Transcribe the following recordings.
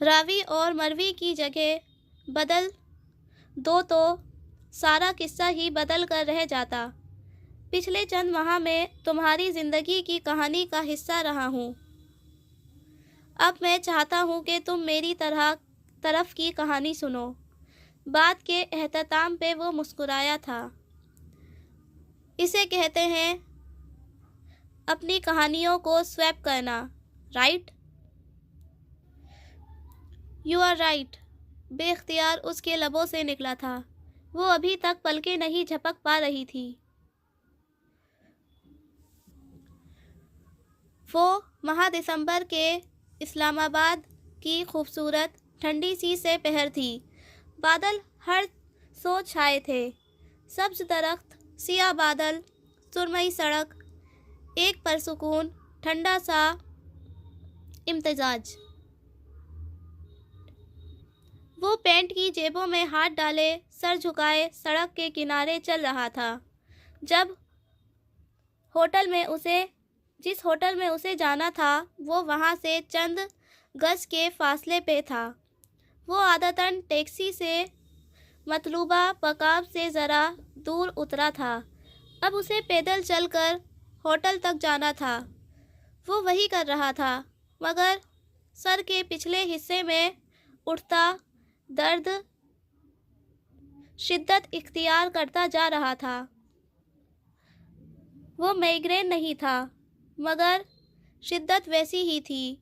راوی اور مروی کی جگہ بدل دو تو سارا قصہ ہی بدل کر رہ جاتا۔ پچھلے چند ماہ میں تمہاری زندگی کی کہانی کا حصہ رہا ہوں۔ اب میں چاہتا ہوں کہ تم میری طرف کی کہانی سنو۔ بات کے اختتام پہ وہ مسکرایا تھا۔ اسے کہتے ہیں اپنی کہانیوں کو سویپ کرنا، رائٹ؟ یو آر رائٹ، بے اختیار اس کے لبوں سے نکلا تھا۔ وہ ابھی تک پلکیں نہیں جھپک پا رہی تھی۔ وہ ماہ دسمبر کے اسلام آباد کی خوبصورت ٹھنڈی سی سے پہر تھی۔ بادل ہر سو چھائے تھے، سبز درخت، سیاہ بادل، سرمئی سڑک، ایک پرسکون ٹھنڈا سا امتزاج۔ وہ پینٹ کی جیبوں میں ہاتھ ڈالے سر جھکائے سڑک کے کنارے چل رہا تھا۔ جس ہوٹل میں اسے جانا تھا وہ وہاں سے چند گز کے فاصلے پہ تھا۔ وہ عادتاً ٹیکسی سے مطلوبہ مقام سے ذرا دور اترا تھا، اب اسے پیدل چل کر ہوٹل تک جانا تھا۔ وہ وہی کر رہا تھا، مگر سر کے پچھلے حصے میں اٹھتا درد شدت اختیار کرتا جا رہا تھا۔ وہ مائیگرین نہیں تھا، مگر شدت ویسی ہی تھی۔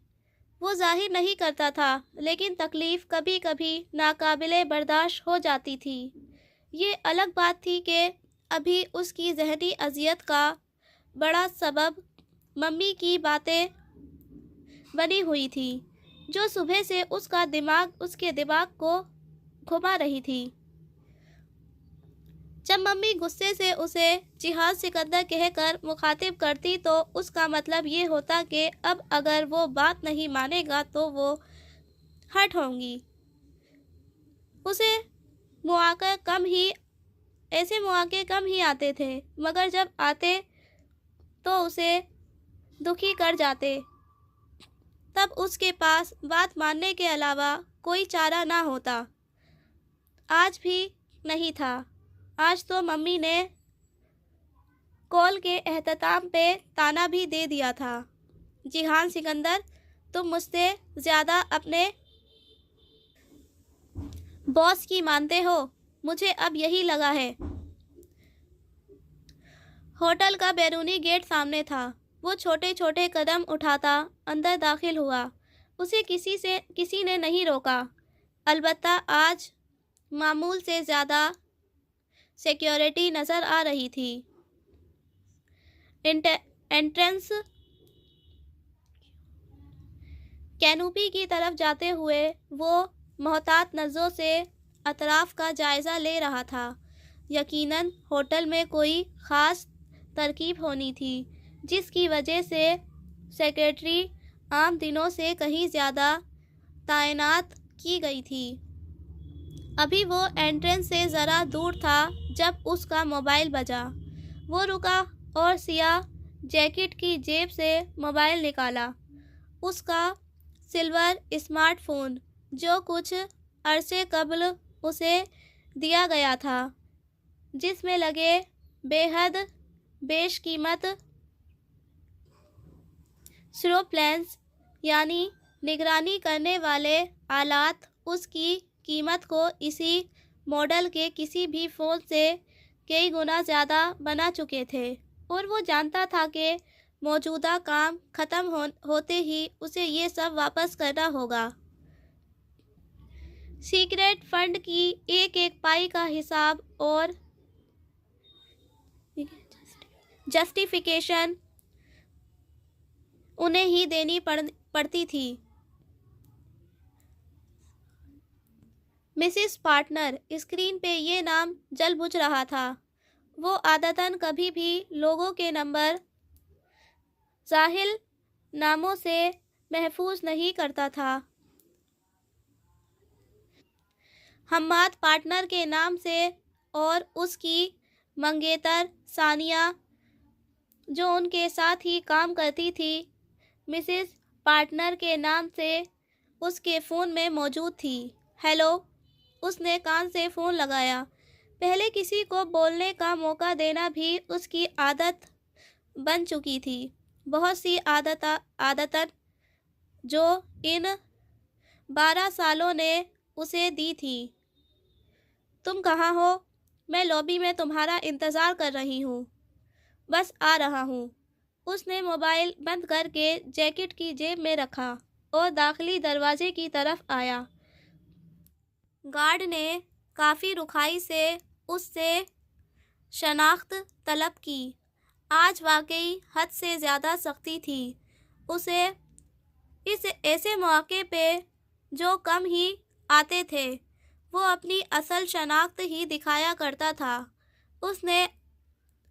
وہ ظاہر نہیں کرتا تھا، لیکن تکلیف کبھی کبھی ناقابل برداشت ہو جاتی تھی۔ یہ الگ بات تھی کہ ابھی اس کی ذہنی اذیت کا بڑا سبب ممی کی باتیں بنی ہوئی تھیں، جو صبح سے اس کے دماغ کو گھما رہی تھی۔ جب ممی غصے سے اسے جہان سکندر کہہ کر مخاطب کرتی تو اس کا مطلب یہ ہوتا کہ اب اگر وہ بات نہیں مانے گا تو وہ ہرٹ ہوں گی۔ ایسے مواقع کم ہی آتے تھے، مگر جب آتے تو اسے دکھی کر جاتے۔ تب اس کے پاس بات ماننے کے علاوہ کوئی چارہ نہ ہوتا۔ آج بھی نہیں تھا۔ آج تو ممی نے کال کے اختتام پہ طعنہ بھی دے دیا تھا، جہان سکندر، تم مجھ سے زیادہ اپنے باس کی مانتے ہو، مجھے اب یہی لگا ہے۔ ہوٹل کا بیرونی گیٹ سامنے تھا۔ وہ چھوٹے چھوٹے قدم اٹھاتا اندر داخل ہوا۔ اسے کسی نے نہیں روکا، البتہ آج معمول سے زیادہ سیکیورٹی نظر آ رہی تھی۔ انٹرنس کینوپی کی طرف جاتے ہوئے وہ محتاط نظروں سے اطراف کا جائزہ لے رہا تھا۔ یقیناً ہوٹل میں کوئی خاص ترکیب ہونی تھی، جس کی وجہ سے سیکرٹری عام دنوں سے کہیں زیادہ تعینات کی گئی تھی۔ ابھی وہ انٹرنس سے ذرا دور تھا جب اس کا موبائل بجا۔ وہ رکا اور سیاہ جیکٹ کی جیب سے موبائل نکالا۔ اس کا سلور اسمارٹ فون، جو کچھ عرصے قبل اسے دیا گیا تھا، جس میں لگے بے حد بیش قیمت سروپلینس یعنی نگرانی کرنے والے آلات، اس کی قیمت کو اسی ماڈل کے کسی بھی فون سے کئی گنا زیادہ بنا چکے تھے، اور وہ جانتا تھا کہ موجودہ کام ختم ہوتے ہی اسے یہ سب واپس کرنا ہوگا۔ سیکریٹ فنڈ کی ایک ایک پائی کا حساب اور جسٹیفیکیشن انہیں ہی دینی پڑتی تھی۔ مسز پارٹنر، اسکرین پہ یہ نام جل بجھ رہا تھا۔ وہ عادتاً کبھی بھی لوگوں کے نمبر زاحل ناموں سے محفوظ نہیں کرتا تھا۔ حماد پارٹنر کے نام سے، اور اس کی منگیتر ثانیہ، جو ان کے ساتھ ہی کام کرتی تھی، مسز پارٹنر کے نام سے اس کے فون میں موجود تھی۔ ہیلو، اس نے کان سے فون لگایا۔ پہلے کسی کو بولنے کا موقع دینا بھی اس کی عادت بن چکی تھی، بہت سی عادتیں جو ان 12 سالوں نے اسے دی تھی۔ تم کہاں ہو؟ میں لابی میں تمہارا انتظار کر رہی ہوں، بس آ رہا ہوں۔ اس نے موبائل بند کر کے جیکٹ کی جیب میں رکھا اور داخلی دروازے کی طرف آیا۔ گارڈ نے کافی رکھائی سے اس سے شناخت طلب کی۔ آج واقعی حد سے زیادہ سختی تھی۔ اسے اس ایسے مواقع پہ جو کم ہی آتے تھے، وہ اپنی اصل شناخت ہی دکھایا کرتا تھا۔ اس نے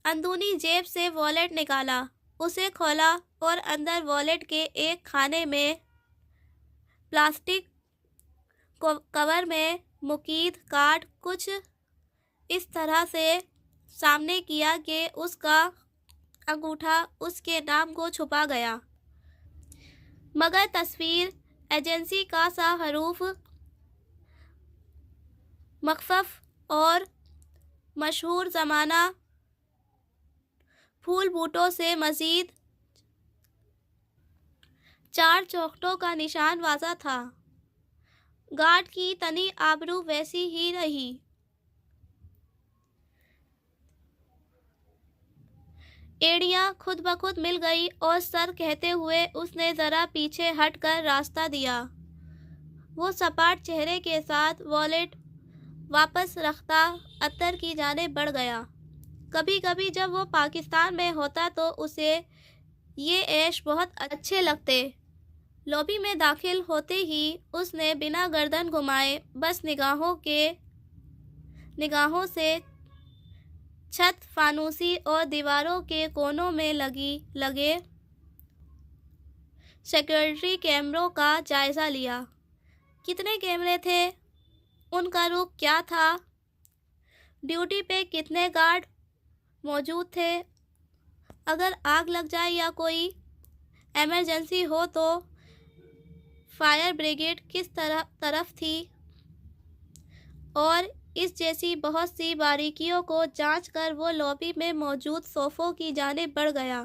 اندرونی جیب سے والیٹ نکالا، اسے کھولا اور اندر والیٹ کے ایک خانے میں پلاسٹک کور میں مقید کارڈ کچھ اس طرح سے سامنے کیا کہ اس کا انگوٹھا اس کے نام کو چھپا گیا، مگر تصویر ایجنسی کا سا حروف مخفف اور مشہور زمانہ پھول بوٹوں سے مزید 4 چوکھٹوں کا نشان واضح تھا۔ گارڈ کی تنی آبرو ویسی ہی رہی۔ ایڑیاں خود بخود مل گئی اور سر کہتے ہوئے اس نے ذرا پیچھے ہٹ کر راستہ دیا۔ وہ سپاٹ چہرے کے ساتھ والیٹ واپس رکھتا اتر کی جانب بڑھ گیا۔ کبھی کبھی جب وہ پاکستان میں ہوتا تو اسے یہ عیش بہت اچھے لگتے۔ لابی میں داخل ہوتے ہی اس نے بنا گردن گھمائے بس نگاہوں سے چھت، فانوسی اور دیواروں کے کونوں میں لگے سیکیورٹی کیمروں کا جائزہ لیا۔ کتنے کیمرے تھے؟ ان کا رخ کیا تھا؟ ڈیوٹی پہ کتنے گارڈ موجود تھے؟ اگر آگ لگ جائے یا کوئی ایمرجنسی ہو تو فائر بریگیڈ کس طرف تھی؟ اور اس جیسی بہت سی باریکیوں کو جانچ کر وہ لابی میں موجود صوفوں کی جانب بڑھ گیا،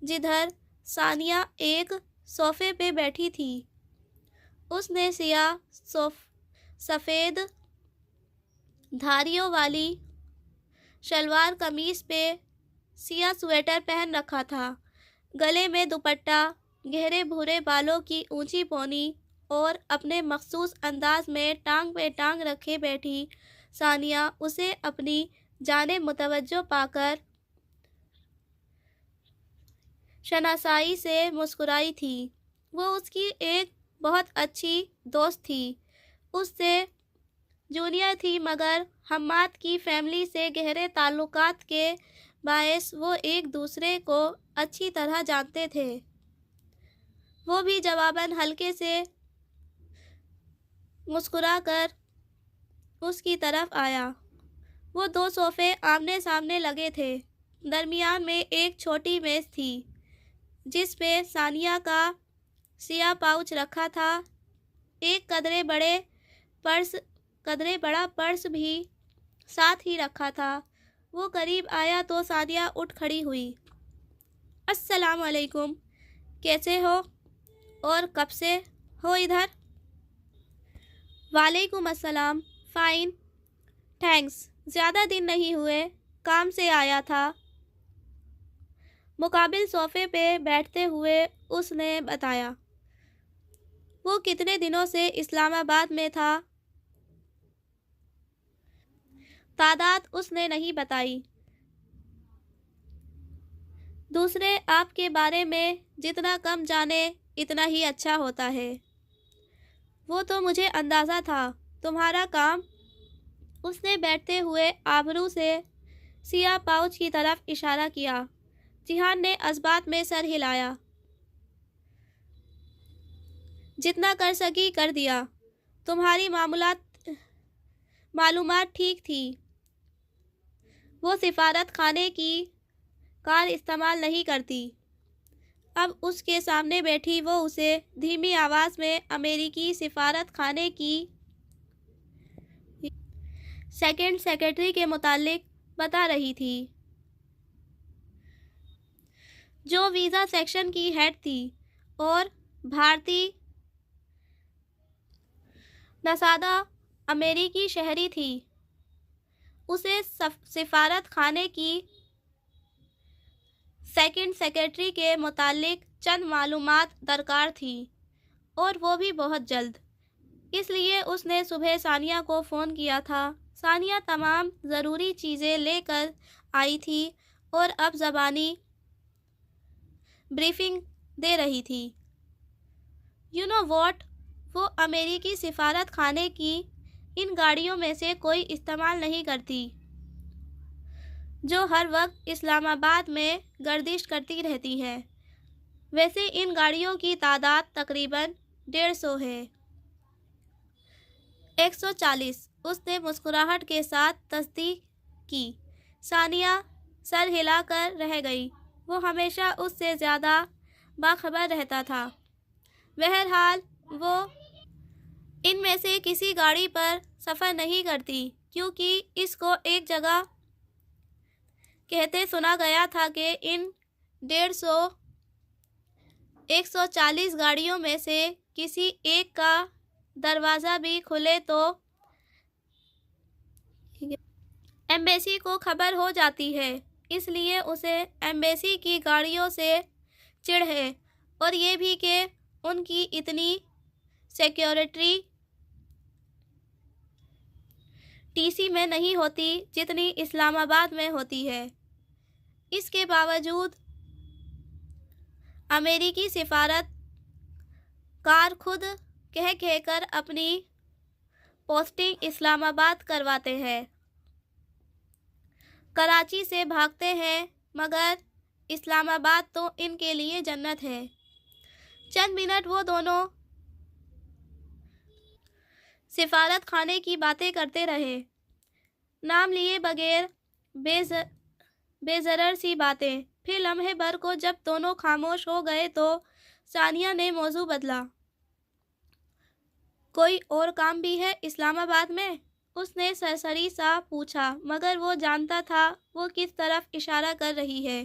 جدھر ثانیہ ایک صوفے پہ بیٹھی تھی۔ اس نے سیاہ سفید دھاریوں والی شلوار قمیص پہ سیاہ سویٹر پہن رکھا تھا، گلے میں دوپٹہ، گہرے بھورے بالوں کی اونچی پونی اور اپنے مخصوص انداز میں ٹانگ پہ ٹانگ رکھے بیٹھی ثانیہ اسے اپنی جانب متوجہ پا کر شناسائی سے مسکرائی تھی۔ وہ اس کی ایک بہت اچھی دوست تھی، اس سے جونیئر تھی، مگر حماد کی فیملی سے گہرے تعلقات کے باعث وہ ایک دوسرے کو اچھی طرح جانتے تھے۔ وہ بھی جواباً ہلکے سے مسکرا کر اس کی طرف آیا۔ وہ 2 صوفے آمنے سامنے لگے تھے، درمیان میں ایک چھوٹی میز تھی جس پہ ثانیہ کا سیاہ پاؤچ رکھا تھا، ایک قدرے بڑا پرس بھی ساتھ ہی رکھا تھا۔ وہ قریب آیا تو ثانیہ اٹھ کھڑی ہوئی۔ السلام علیکم، کیسے ہو اور کب سے ہو ادھر؟ وعلیکم السلام، فائن تھینکس، زیادہ دن نہیں ہوئے، کام سے آیا تھا۔ مقابل صوفے پہ بیٹھتے ہوئے اس نے بتایا۔ وہ کتنے دنوں سے اسلام آباد میں تھا؟ تعداد اس نے نہیں بتائی۔ دوسرے آپ کے بارے میں جتنا کم جانے اتنا ہی اچھا ہوتا ہے۔ وہ تو مجھے اندازہ تھا۔ تمہارا کام؟ اس نے بیٹھتے ہوئے آبرو سے سیاہ پاؤچ کی طرف اشارہ کیا۔ جیہان نے اثبات میں سر ہلایا۔ جتنا کر سکی کر دیا۔ تمہاری معلومات ٹھیک تھی۔ وہ سفارت خانے کی کار استعمال نہیں کرتی۔ اب اس کے سامنے بیٹھی وہ اسے دھیمی آواز میں امریکی سفارت خانے کی سیکنڈ سیکرٹری کے متعلق بتا رہی تھی، جو ویزا سیکشن کی ہیڈ تھی اور بھارتی نژاد امریکی شہری تھی۔ اسے سفارت خانے کی سیکنڈ سیکرٹری کے متعلق چند معلومات درکار تھیں اور وہ بھی بہت جلد، اس لیے اس نے صبح ثانیہ کو فون کیا تھا۔ ثانیہ تمام ضروری چیزیں لے کر آئی تھی اور اب زبانی بریفنگ دے رہی تھی۔ یو نو واٹ، وہ امریکی سفارت خانے کی ان گاڑیوں میں سے کوئی استعمال نہیں کرتی جو ہر وقت اسلام آباد میں گردش کرتی رہتی ہیں۔ ویسے ان گاڑیوں کی تعداد تقریباً 150 ہے۔ 140، اس نے مسکراہٹ کے ساتھ تصدیق کی۔ ثانیہ سر ہلا کر رہ گئی، وہ ہمیشہ اس سے زیادہ باخبر رہتا تھا۔ بہرحال وہ ان میں سے کسی گاڑی پر سفر نہیں کرتی کیونکہ اس کو ایک جگہ کہتے سنا گیا تھا کہ ان 140 گاڑیوں میں سے کسی ایک کا دروازہ بھی کھلے تو ایمبیسی کو خبر ہو جاتی ہے، اس لیے اسے ایمبیسی کی گاڑیوں سے چڑ ہے، اور یہ بھی کہ ان کی اتنی سیکیورٹی ٹی سی میں نہیں ہوتی جتنی اسلام آباد میں ہوتی ہے۔ اس کے باوجود امریکی سفارت کار خود کہہ کر اپنی پوسٹنگ اسلام آباد کرواتے ہیں، کراچی سے بھاگتے ہیں، مگر اسلام آباد تو ان کے لیے جنت ہے۔ چند منٹ وہ دونوں سفارت خانے کی باتیں کرتے رہے، نام لیے بغیر بے ضرر سی باتیں۔ پھر لمحے بھر کو جب دونوں خاموش ہو گئے تو ثانیہ نے موضوع بدلا۔ کوئی اور کام بھی ہے اسلام آباد میں؟ اس نے سرسری سا پوچھا، مگر وہ جانتا تھا وہ کس طرف اشارہ کر رہی ہے۔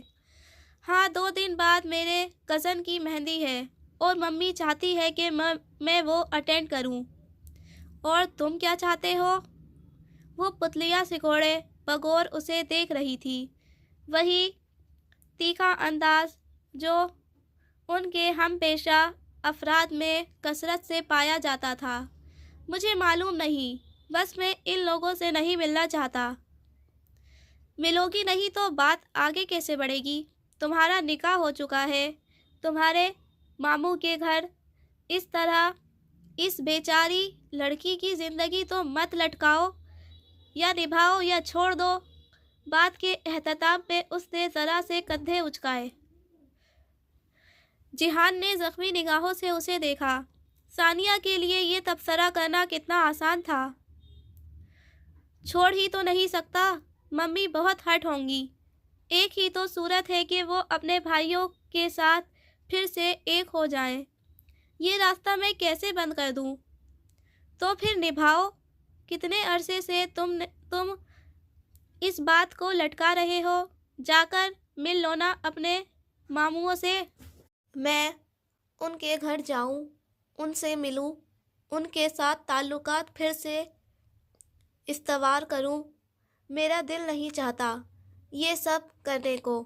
ہاں، 2 دن بعد میرے کزن کی مہندی ہے اور ممی چاہتی ہے کہ میں وہ اٹینڈ کروں۔ اور تم کیا چاہتے ہو؟ وہ پتلیاں سکوڑے بغور اسے دیکھ رہی تھی، وہی تیکھا انداز جو ان کے ہم پیشہ افراد میں کثرت سے پایا جاتا تھا۔ مجھے معلوم نہیں، بس میں ان لوگوں سے نہیں ملنا چاہتا۔ ملو گی نہیں تو بات آگے کیسے بڑھے گی؟ تمہارا نکاح ہو چکا ہے تمہارے ماموں کے گھر، اس طرح اس بیچاری لڑکی کی زندگی تو مت لٹکاؤ، یا نبھاؤ یا چھوڑ دو۔ بات کے اختتام پہ اس نے ذرا سے کندھے اچکائے۔ جیہان نے زخمی نگاہوں سے اسے دیکھا۔ ثانیہ کے لیے یہ تبصرہ کرنا کتنا آسان تھا۔ چھوڑ ہی تو نہیں سکتا، ممی بہت ہرٹ ہوں گی۔ ایک ہی تو صورت ہے کہ وہ اپنے بھائیوں کے ساتھ پھر سے ایک ہو جائیں۔ یہ راستہ میں کیسے بند کر دوں؟ تو پھر نبھاؤ۔ کتنے عرصے سے تم اس بات کو لٹکا رہے ہو؟ جا کر مل لو نا اپنے ماموں سے۔ میں ان کے گھر جاؤں، ان سے ملوں، ان کے ساتھ تعلقات پھر سے استوار کروں۔ میرا دل نہیں چاہتا یہ سب کرنے کو،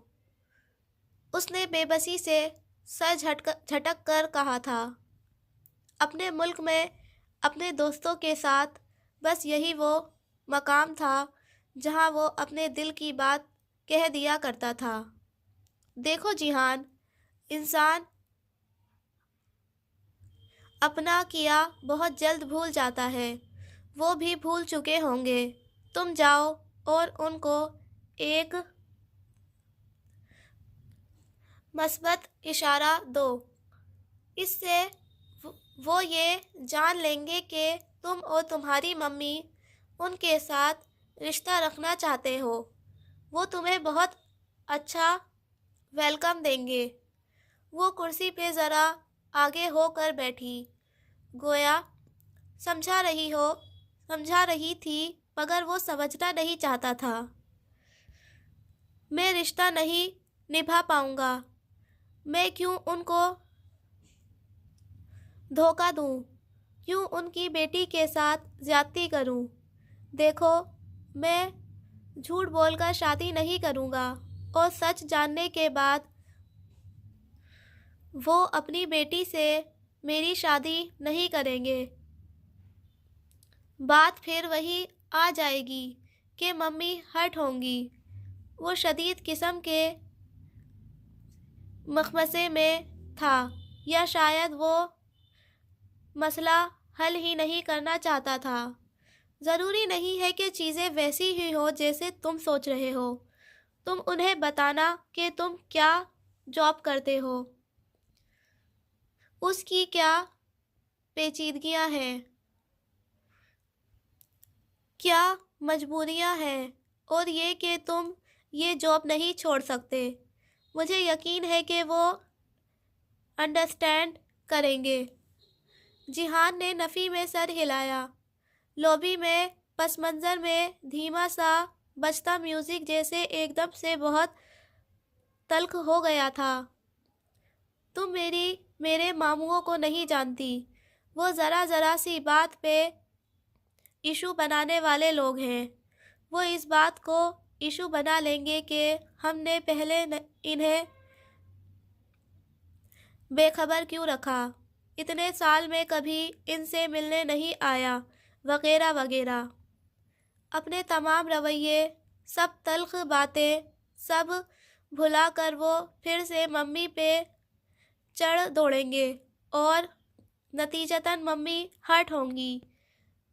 اس نے بے بسی سے سر جھٹک کر کہا تھا۔ اپنے ملک میں اپنے دوستوں کے ساتھ بس یہی وہ مقام تھا جہاں وہ اپنے دل کی بات کہہ دیا کرتا تھا۔ دیکھو جیہان، انسان اپنا کیا بہت جلد بھول جاتا ہے، وہ بھی بھول چکے ہوں گے۔ تم جاؤ اور ان کو ایک مثبت اشارہ دو، اس سے وہ یہ جان لیں گے کہ تم اور تمہاری ممی ان کے ساتھ رشتہ رکھنا چاہتے ہو۔ وہ تمہیں بہت اچھا ویلکم دیں گے۔ وہ کرسی پہ ذرا آگے ہو کر بیٹھی، گویا سمجھا رہی تھی، مگر وہ سمجھنا نہیں چاہتا تھا۔ میں رشتہ نہیں نبھا پاؤں گا۔ میں کیوں ان کو دھوکہ دوں؟ کیوں ان کی بیٹی کے ساتھ زیادتی کروں؟ دیکھو، میں جھوٹ بول کر شادی نہیں کروں گا، اور سچ جاننے کے بعد وہ اپنی بیٹی سے میری شادی نہیں کریں گے۔ بات پھر وہی آ جائے گی کہ ممی ہرٹ ہوں گی۔ وہ شدید قسم کے مخمصے میں تھا، یا شاید وہ مسئلہ حل ہی نہیں کرنا چاہتا تھا۔ ضروری نہیں ہے کہ چیزیں ویسی ہی ہوں جیسے تم سوچ رہے ہو۔ تم انہیں بتانا کہ تم کیا جاب کرتے ہو، اس کی کیا پیچیدگیاں ہیں، کیا مجبوریاں ہیں، اور یہ کہ تم یہ جاب نہیں چھوڑ سکتے۔ مجھے یقین ہے کہ وہ انڈرسٹینڈ کریں گے۔ جیہان نے نفی میں سر ہلایا۔ لابی میں پس منظر میں دھیما سا بجتا میوزک جیسے ایک دم سے بہت تلخ ہو گیا تھا۔ تم میرے ماموں کو نہیں جانتی۔ وہ ذرا سی بات پہ ایشو بنانے والے لوگ ہیں۔ وہ اس بات کو ایشو بنا لیں گے کہ ہم نے پہلے انہیں بے خبر کیوں رکھا، اتنے سال میں کبھی ان سے ملنے نہیں آیا، وغیرہ وغیرہ۔ اپنے تمام رویے، سب تلخ باتیں، سب بھلا کر وہ پھر سے ممی پہ چڑھ دوڑیں گے، اور نتیجتاً ممی ہرٹ ہوں گی۔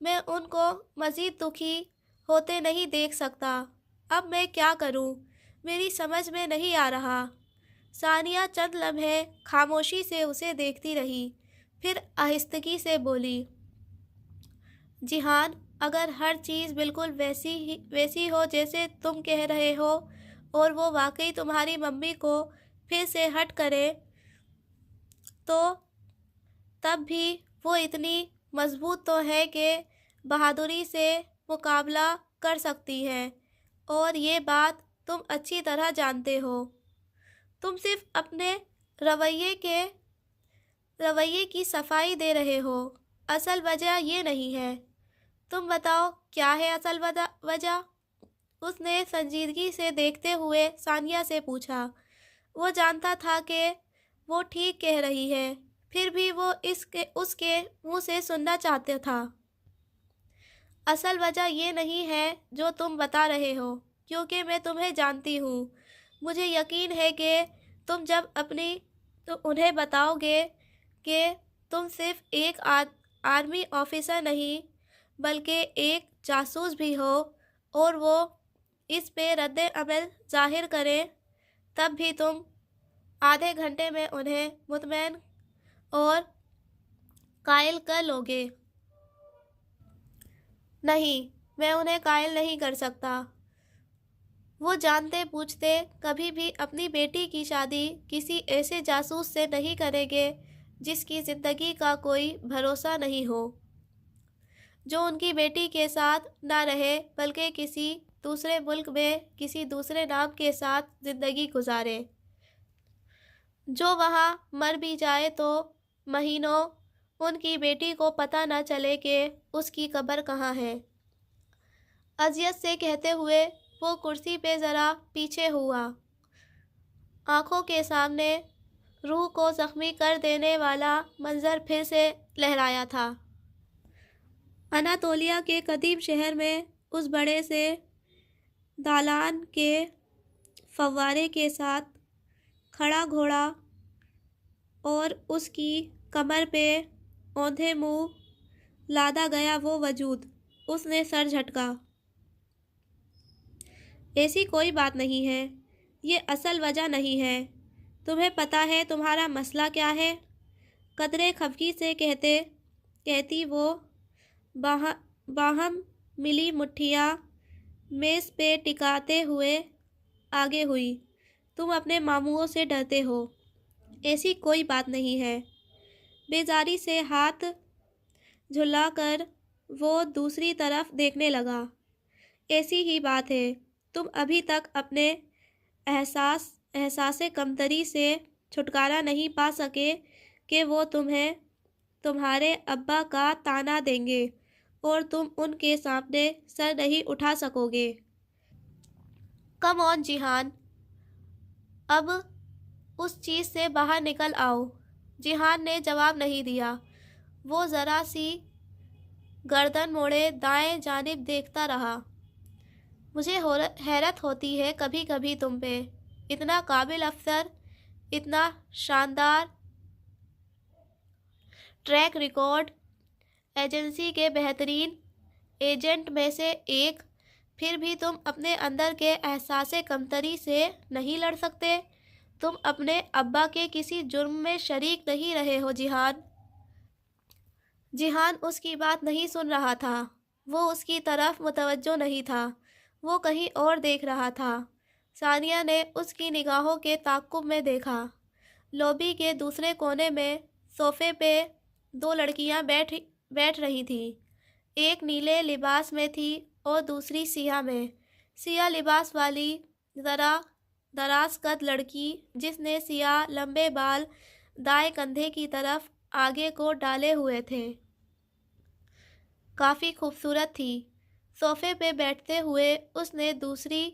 میں ان کو مزید دکھی ہوتے نہیں دیکھ سکتا۔ اب میں کیا کروں؟ میری سمجھ میں نہیں آ رہا۔ ثانیہ چند لمحے خاموشی سے اسے دیکھتی رہی، پھر آہستگی سے بولی، جیہان، اگر ہر چیز بالکل ویسی ہو جیسے تم کہہ رہے ہو، اور وہ واقعی تمہاری ممی کو پھر سے ہرٹ کرے، تو تب بھی وہ اتنی مضبوط تو ہے کہ بہادری سے مقابلہ کر سکتی ہے، اور یہ بات تم اچھی طرح جانتے ہو۔ تم صرف اپنے رویے کی صفائی دے رہے ہو، اصل وجہ یہ نہیں ہے۔ تم بتاؤ کیا ہے اصل وجہ؟ اس نے سنجیدگی سے دیکھتے ہوئے ثانیہ سے پوچھا۔ وہ جانتا تھا کہ وہ ٹھیک کہہ رہی ہے، پھر بھی وہ اس کے منہ سے سننا چاہتا تھا۔ اصل وجہ یہ نہیں ہے جو تم بتا رہے ہو، کیونکہ میں تمہیں جانتی ہوں۔ مجھے یقین ہے کہ تم جب انہیں بتاؤ گے کہ تم صرف ایک آرمی آفیسر نہیں بلکہ ایک جاسوس بھی ہو، اور وہ اس پہ رد عمل ظاہر کریں، تب بھی تم آدھے گھنٹے میں انہیں مطمئن اور قائل کر لو گے۔ نہیں، میں انہیں قائل نہیں کر سکتا۔ وہ جانتے بوجھتے کبھی بھی اپنی بیٹی کی شادی کسی ایسے جاسوس سے نہیں کریں گے جس کی زندگی کا کوئی بھروسہ نہیں ہو، جو ان کی بیٹی کے ساتھ نہ رہے بلکہ کسی دوسرے ملک میں کسی دوسرے نام کے ساتھ زندگی گزارے، جو وہاں مر بھی جائے تو مہینوں ان کی بیٹی کو پتہ نہ چلے کہ اس کی قبر کہاں ہے۔ اذیت سے کہتے ہوئے وہ کرسی پہ ذرا پیچھے ہوا۔ آنکھوں کے سامنے روح کو زخمی کر دینے والا منظر پھر سے لہرایا تھا۔ اناتولیہ کے قدیم شہر میں اس بڑے سے دالان کے فوارے کے ساتھ کھڑا گھوڑا، اور اس کی کمر پہ اوندھے منہ لادا گیا وہ وجود۔ اس نے سر جھٹکا۔ ایسی کوئی بات نہیں ہے، یہ اصل وجہ نہیں ہے۔ تمہیں پتہ ہے تمہارا مسئلہ کیا ہے؟ قدرے خفگی سے کہتی وہ، باہم ملی مٹھیاں میز پہ ٹکاتے ہوئے آگے ہوئی۔ تم اپنے ماموں سے ڈرتے ہو۔ ایسی کوئی بات نہیں ہے۔ بیزاری سے ہاتھ جھلا کر وہ دوسری طرف دیکھنے لگا۔ ایسی ہی بات ہے، تم ابھی تک اپنے احساس کمتری سے چھٹکارا نہیں پا سکے کہ وہ تمہیں تمہارے ابا کا طعنہ دیں گے اور تم ان کے سامنے سر نہیں اٹھا سکو گے۔ کم آن جیہان، اب اس چیز سے باہر نکل آؤ۔ جیہان نے جواب نہیں دیا۔ وہ ذرا سی گردن موڑے دائیں جانب دیکھتا رہا۔ مجھے حیرت ہوتی ہے کبھی کبھی تم پہ، اتنا قابل افسر، اتنا شاندار ٹریک ریکارڈ، ایجنسی کے بہترین ایجنٹ میں سے ایک، پھر بھی تم اپنے اندر کے احساس کمتری سے نہیں لڑ سکتے۔ تم اپنے ابا کے کسی جرم میں شریک نہیں رہے ہو جیہان۔ جیہان اس کی بات نہیں سن رہا تھا، وہ اس کی طرف متوجہ نہیں تھا، وہ کہیں اور دیکھ رہا تھا۔ ثانیہ نے اس کی نگاہوں کے تعاقب میں دیکھا۔ لابی کے دوسرے کونے میں صوفے پہ دو لڑکیاں بیٹھ رہی تھیں، ایک نیلے لباس میں تھی اور دوسری سیاہ میں۔ سیاہ لباس والی ذرا دراز قد لڑکی، جس نے سیاہ لمبے بال دائیں کندھے کی طرف آگے کو ڈالے ہوئے تھے، کافی خوبصورت تھی۔ صوفے پہ بیٹھتے ہوئے اس نے دوسری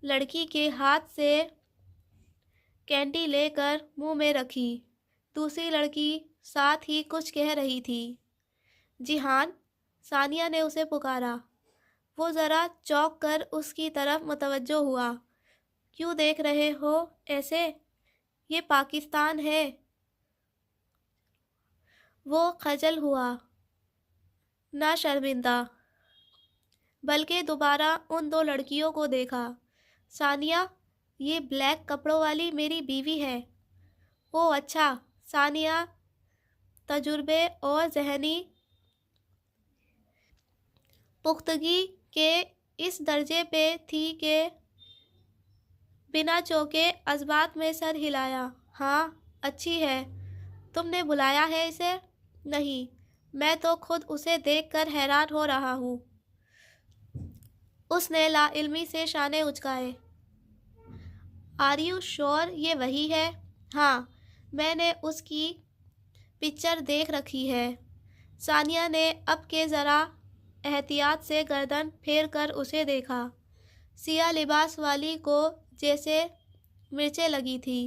لڑکی کے ہاتھ سے کینڈی لے کر منہ میں رکھی۔ دوسری لڑکی ساتھ ہی کچھ کہہ رہی تھی۔ جیہان، ثانیہ نے اسے پکارا۔ وہ ذرا چونک کر اس کی طرف متوجہ ہوا۔ کیوں دیکھ رہے ہو ایسے؟ یہ پاکستان ہے۔ وہ خجل ہوا، نہ شرمندہ، بلکہ دوبارہ ان دو لڑکیوں کو دیکھا۔ ثانیہ، یہ بلیک کپڑوں والی میری بیوی ہے۔ اوہ اچھا۔ ثانیہ تجربے اور ذہنی پختگی کے اس درجے پہ تھی کہ بنا چونکے اثبات میں سر ہلایا۔ ہاں، اچھی ہے۔ تم نے بلایا ہے اسے؟ نہیں، میں تو خود اسے دیکھ کر حیران ہو رہا ہوں۔ اس نے لا علمی سے شانے اچکائے۔ آر یو شور یہ وہی ہے؟ ہاں، میں نے اس کی پکچر دیکھ رکھی ہے۔ ثانیہ نے اب کے ذرا احتیاط سے گردن پھیر کر اسے دیکھا۔ سیاہ لباس والی کو جیسے مرچیں لگی تھیں۔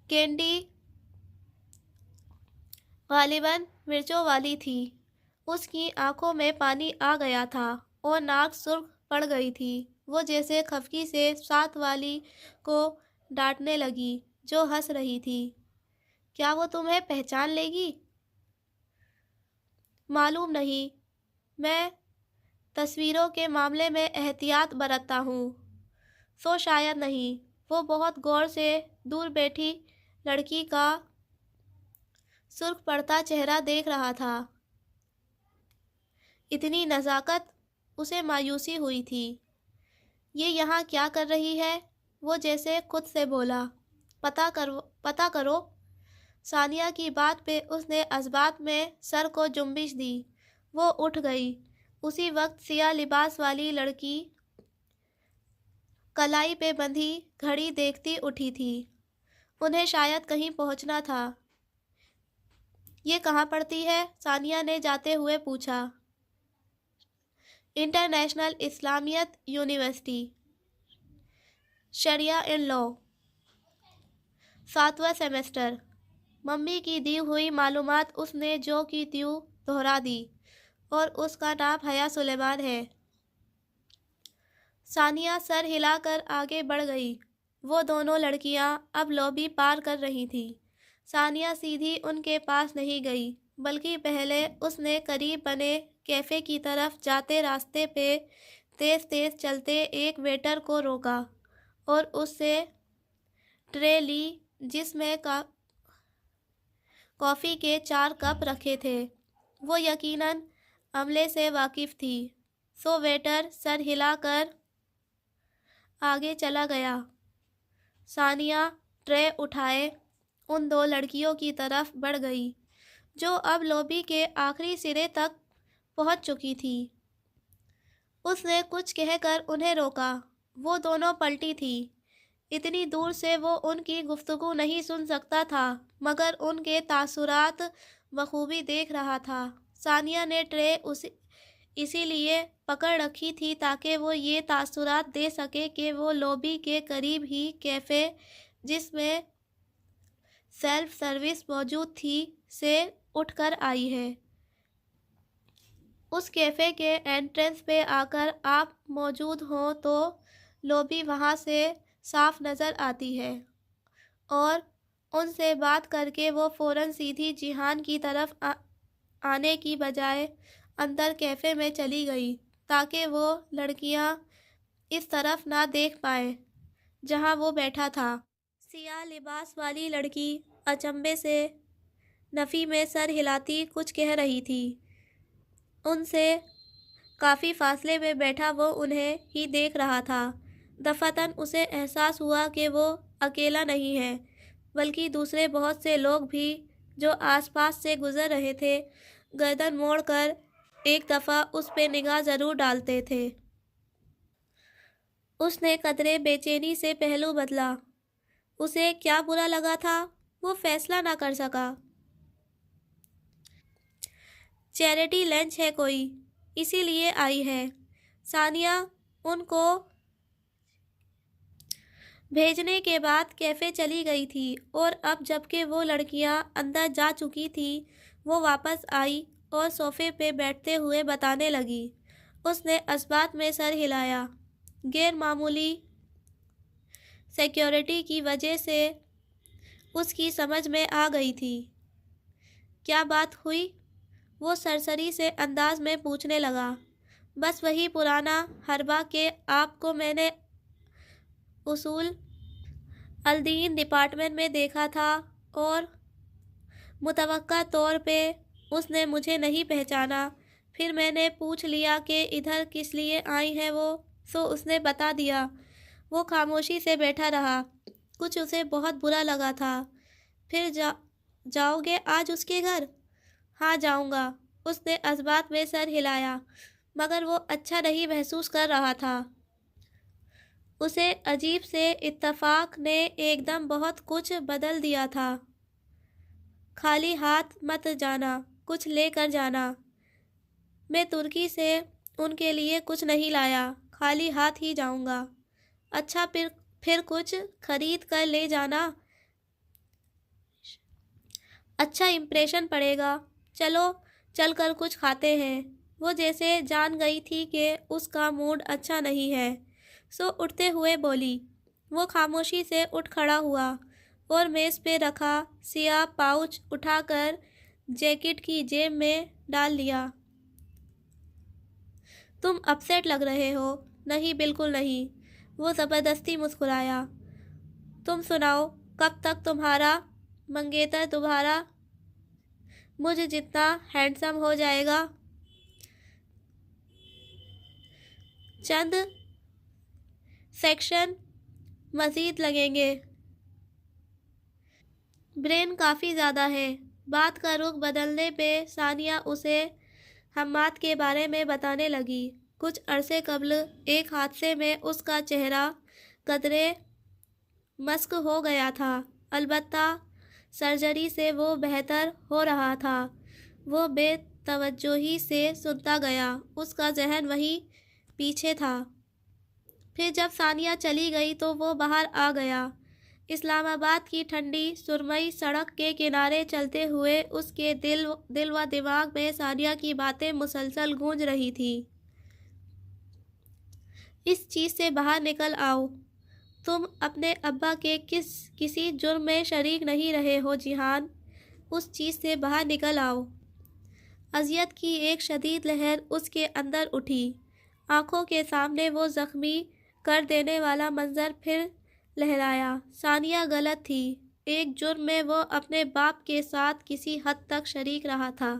کینڈی غالباً مرچوں والی تھی۔ اس کی آنکھوں میں پانی آ گیا تھا اور ناک سرخ پڑ گئی تھی۔ وہ جیسے خفگی سے ساتھ والی کو ڈانٹنے لگی جو ہنس رہی تھی۔ کیا وہ تمہیں پہچان لے گی؟ معلوم نہیں، میں تصویروں کے معاملے میں احتیاط برتتا ہوں۔ سو شاید نہیں۔ وہ بہت غور سے دور بیٹھی لڑکی کا سرخ پڑتا چہرہ دیکھ رہا تھا۔ اتنی نزاکت، اسے مایوسی ہوئی تھی۔ یہ یہاں کیا کر رہی ہے؟ وہ جیسے خود سے بولا۔ پتہ کرو۔ ثانیہ کی بات پہ اس نے اثبات میں سر کو جنبش دی۔ وہ اٹھ گئی۔ اسی وقت سیاہ لباس والی لڑکی کلائی پہ بندھی گھڑی دیکھتی اٹھی تھی۔ انہیں شاید کہیں پہنچنا تھا۔ یہ کہاں پڑھتی ہے؟ ثانیہ نے جاتے ہوئے پوچھا۔ انٹرنیشنل اسلامیت یونیورسٹی، شریعہ اینڈ لاء، 7واں سیمسٹر۔ ممی کی دی ہوئی معلومات اس نے جو کی تیوں دہرا دی، اور اس کا نام حیا سلیمان ہے۔ ثانیہ سر ہلا کر آگے بڑھ گئی۔ وہ دونوں لڑکیاں اب لابی پار کر رہی تھیں۔ ثانیہ سیدھی ان کے پاس نہیں گئی، بلکہ پہلے اس نے قریب بنے کیفے کی طرف جاتے راستے پہ تیز تیز چلتے ایک ویٹر کو روکا اور اس سے ٹرے لی جس میں کافی کے 4 کپ رکھے تھے۔ وہ یقیناً عملے سے واقف تھی، سو ویٹر سر ہلا کر آگے چلا گیا۔ ثانیہ ٹرے اٹھائے ان دو لڑکیوں کی طرف بڑھ گئی جو اب لوبی کے آخری سرے تک پہنچ چکی تھی۔ اس نے کچھ کہہ کر انہیں روکا۔ وہ دونوں پلٹی تھی۔ اتنی دور سے وہ ان کی گفتگو نہیں سن سکتا تھا مگر ان کے تاثرات بخوبی دیکھ رہا تھا۔ ثانیہ نے ٹرے اسی لیے پکڑ رکھی تھی تاکہ وہ یہ تاثرات دے سکے کہ وہ لوبی کے قریب ہی کیفے جس میں سیلف سروس موجود تھی سے اٹھ کر آئی ہے۔ اس کیفے کے انٹرنس پہ آ کر آپ موجود ہوں تو لوبی وہاں سے صاف نظر آتی ہے اور ان سے بات کر کے وہ فوراً سیدھی جیہان کی طرف آنے کی بجائے اندر کیفے میں چلی گئی تاکہ وہ لڑکیاں اس طرف نہ دیکھ پائیں جہاں وہ بیٹھا تھا۔ سیاہ لباس والی لڑکی اچنبھے سے نفی میں سر ہلاتی کچھ کہہ رہی تھی۔ ان سے کافی فاصلے میں بیٹھا وہ انہیں ہی دیکھ رہا تھا۔ دفعتاً اسے احساس ہوا کہ وہ اکیلا نہیں ہے بلکہ دوسرے بہت سے لوگ بھی جو آس پاس سے گزر رہے تھے گردن موڑ کر ایک دفعہ اس پہ نگاہ ضرور ڈالتے تھے۔ اس نے قدرے بے چینی سے پہلو بدلا۔ اسے کیا برا لگا تھا وہ فیصلہ نہ کر سکا۔ چیریٹی لنچ ہے کوئی اسی لیے آئی ہے۔ ثانیہ ان کو بھیجنے کے بعد کیفے چلی گئی تھی اور اب جبکہ وہ لڑکیاں اندر جا چکی تھیں وہ واپس آئی اور صوفے پہ بیٹھتے ہوئے بتانے لگی۔ اس نے اثبات میں سر ہلایا۔ غیر معمولی سیکیورٹی کی وجہ سے اس کی سمجھ میں آ گئی تھی۔ کیا بات ہوئی؟ وہ سرسری سے انداز میں پوچھنے لگا۔ بس وہی پرانا حربہ کہ آپ کو میں نے اصول الدین ڈپارٹمنٹ میں دیکھا تھا اور متوقع طور پہ اس نے مجھے نہیں پہچانا۔ پھر میں نے پوچھ لیا کہ ادھر کس لیے آئی ہیں وہ سو اس نے بتا دیا۔ وہ خاموشی سے بیٹھا رہا۔ کچھ اسے بہت برا لگا تھا۔ پھر جاؤ گے آج اس کے گھر؟ ہاں جاؤں گا۔ اس نے اثبات میں سر ہلایا مگر وہ اچھا نہیں محسوس کر رہا تھا۔ اسے عجیب سے اتفاق نے ایک دم بہت کچھ بدل دیا تھا۔ خالی ہاتھ مت جانا، کچھ لے کر جانا۔ میں ترکی سے ان کے لیے کچھ نہیں لایا، خالی ہاتھ ہی جاؤں گا۔ اچھا پھر کچھ خرید کر لے جانا، اچھا امپریشن پڑے گا۔ چلو چل کر کچھ کھاتے ہیں۔ وہ جیسے جان گئی تھی کہ اس کا موڈ اچھا نہیں ہے سو اٹھتے ہوئے بولی۔ وہ خاموشی سے اٹھ کھڑا ہوا اور میز پہ رکھا سیاہ پاؤچ اٹھا کر جیکٹ کی جیب میں ڈال لیا۔ تم اپسیٹ لگ رہے ہو۔ نہیں بالکل نہیں۔ وہ زبردستی مسکرایا۔ تم سناؤ کب تک تمہارا منگیتر دوبارہ مجھ جتنا ہینڈسم ہو جائے گا؟ چند سیکشن مزید لگیں گے۔ برین کافی زیادہ ہے۔ بات کا رخ بدلنے پہ ثانیہ اسے حماد کے بارے میں بتانے لگی۔ کچھ عرصے قبل ایک حادثے میں اس کا چہرہ قدرے مسک ہو گیا تھا، البتہ سرجری سے وہ بہتر ہو رہا تھا۔ وہ بے توجہی سے سنتا گیا، اس کا ذہن وہیں پیچھے تھا۔ پھر جب ثانیہ چلی گئی تو وہ باہر آ گیا۔ اسلام آباد کی ٹھنڈی سرمئی سڑک کے کنارے چلتے ہوئے اس کے دل و دماغ میں ثانیہ کی باتیں مسلسل گونج رہی تھیں۔ اس چیز سے باہر نکل آؤ۔ تم اپنے ابا کے کسی جرم میں شریک نہیں رہے ہو جیہان۔ اس چیز سے باہر نکل آؤ۔ اذیت کی ایک شدید لہر اس کے اندر اٹھی۔ آنکھوں کے سامنے وہ زخمی کر دینے والا منظر پھر لہرایا۔ ثانیہ غلط تھی۔ ایک جرم میں وہ اپنے باپ کے ساتھ کسی حد تک شریک رہا تھا۔